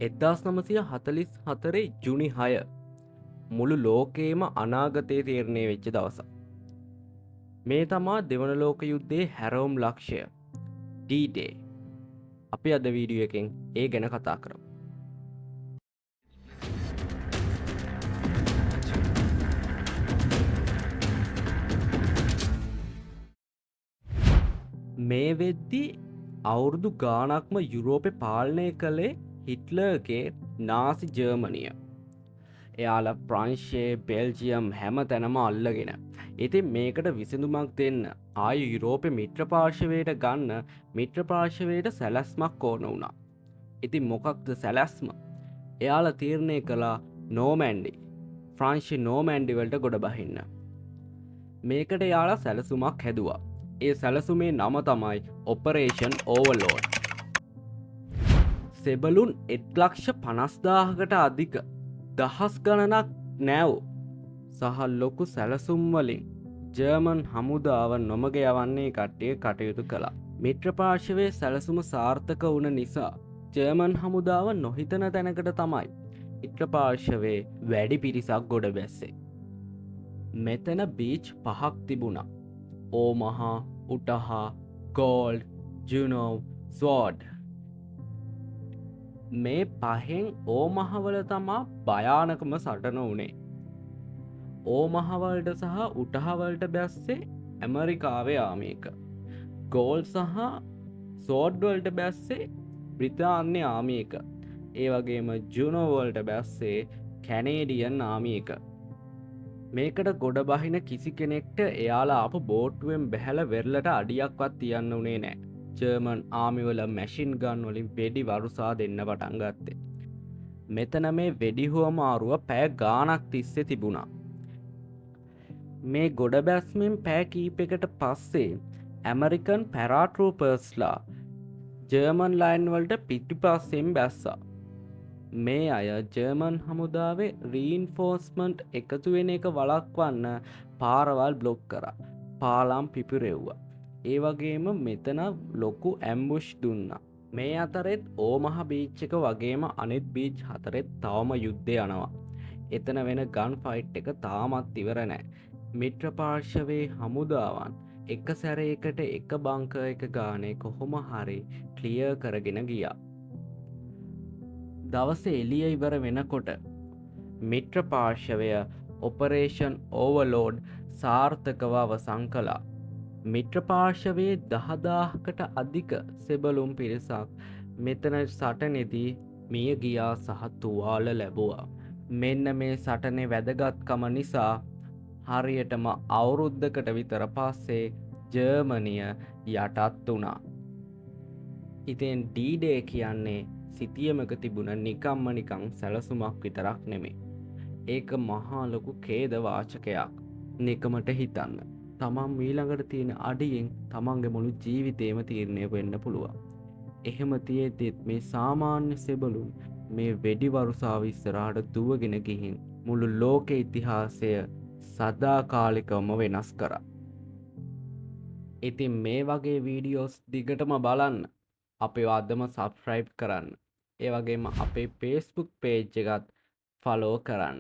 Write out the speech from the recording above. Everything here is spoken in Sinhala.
1944 ජුනි 6 මුළු ලෝකේම අනාගතය තීරණය වෙච්ච දවසක්. මේ තමා දෙවන ලෝක යුද්ධයේ හැරවුම් ලක්ෂය D-Day. අපි අද වීඩියෝ එකෙන් ඒ ගැන කතා කරමු. මේ වෙද්දී අවුරුදු ගානක්ම යුරෝපේ පාලනය කළේ හිට්ලර්ගේ නාසි ජර්මනිය. එයාලා ප්‍රංශයේ බෙල්ජියම් හැම තැනම අල්ලගෙන. ඉතින් මේකට විසඳුමක් දෙන්න ආයෙ යුරෝපේ මිත්‍ර පාර්ශවයට ගන්න මිත්‍ර පාර්ශවයට සැලැස්මක් ඕන වුණා. ඉතින් මොකක්ද සැලැස්ම? එයාලා තීරණය කළා නෝමැන්ඩි ෆ්‍රාන්සිය නෝමැන්ඩි වලට ගොඩ බහින්න. මේකට එයාලා සැලසුමක් හැදුවා. ඒ සැලසුමේ නම තමයි ඔපරේෂන් ඕවර්ලෝඩ්. සෙබළුන් 1,50,000කට අධික දහස් ගණනක් නැව් සහ ලොකු සැලසුම් වලින් ජර්මන් හමුදාව නොමග යවන්නේ කට්ටිය කටයුතු කළා. මිත්‍ර පාර්ශවයේ සැලසුම සාර්ථක වුණ නිසා ජර්මන් හමුදාව නොහිතන තැනකට තමයි මිත්‍ර පාර්ශවයේ වැඩි පිරිසක් ගොඩ බැස්සේ. මෙතන බීච් 5ක් තිබුණා. ඕමහා, උටහා, ගෝල්ඩ්, ජුනෝව්, ස්වෝඩ්. මේ පහෙන් ඕමහවල තමා භයානකම සටන වුණේ. ඕමහවලට සහ උටහවලට බැස්සේ ඇමරිකාවේ ආමික. ගෝල් සහ සෝඩ්වලට බැස්සේ බ්‍රිතාන්‍ය ආමික. ඒ වගේම ජුනෝවලට බැස්සේ කැනේඩියන් ආමික. මේකට ගොඩ බහින කිසි කෙනෙක්ට එයාලා අප බෝට්ටුවෙන් බැහැල වෙරලට අඩියක්වත් තියන්න උනේ නෑ. ජර්මන් ආමිවල මැෂින් ගන් වලින් වෙඩි වරුසා දෙන්න පටන් ගත්තේ. මෙතන මේ වෙඩිහුවමාරුව පැය ගානක් තිස්සේ තිබුණා. මේ ගොඩ බැස්මෙන් පැය කීපයකට පස්සේ ඇමරිකන් පැරාට්‍රූපර්ස්ලා ජර්මන් ලයින් වලට පිටිපස්සෙන් බැස්සා. මේ අය ජර්මන් හමුදාවේ රීන්ෆෝස්මන්ට් එකතු වෙන එක වළක්වන්න පාරවල් බ්ලොක් කරා. පාලම් පිපිරෙව්වා. ඒ වගේම මෙතන ලොකු ඇම්බුෂ් දුන්නා. මේ අතරෙත් ඕමහ බීච් එක වගේම අනිත් බීච් 4 තවම යුද්ධය යනවා. එතන වෙන ගන් ෆයිට් එක තාමත් ඉවර නැහැ. මිත්‍ර පාර්ශවයේ හමුදාවන් එක සැරයකට එක බංකර් එක ගානේ කොහොම හරි ක්ලියර් කරගෙන ගියා. දවසේ එළිය ඉවර වෙනකොට මිත්‍ර පාර්ශවය ඔපරේෂන් ඕවර්ලෝඩ් සාර්ථකව අවසන් කළා. මිත්‍ර පාර්ශවයේ 10,000කට අධික සෙබළුම් පිරිසක් මෙතන සටනේදී මිය ගියා සහ තුවාල ලැබුවා. මෙන්න මේ සටනේ වැදගත්කම නිසා හරියටම අවුරුද්දකට විතර පස්සේ ජර්මනිය යටත් වුණා. ඉතින් D-Day කියන්නේ සිතියමක තිබුණ නිකම්ම නිකං සැලසුමක් විතරක් නෙමේ. ඒක මහා ලොකු ඛේද වාචකයක්. නිකමට හිතන්න. තමන් මීළඟට තියෙන අඩියෙන් තමන්ගේ මුළු ජීවිතේම තීරණය වෙන්න පුළුවන්. එහෙම තියෙද්දිත් මේ සාමාන්‍ය සෙබළුන් මේ වෙඩි වරුසාව ඉස්සරහට දුවගෙන ගිහින් මුළු ලෝක ඉතිහාසය සදාකාලිකවම වෙනස් කරා. ඉතින් මේ වගේ වීඩියෝස් දිගටම බලන්න අපේ අදම සබ්ස්ක්‍රයිබ් කරන්න. ඒ වගේම අපේ Facebook page එකත් ෆලෝ කරන්න.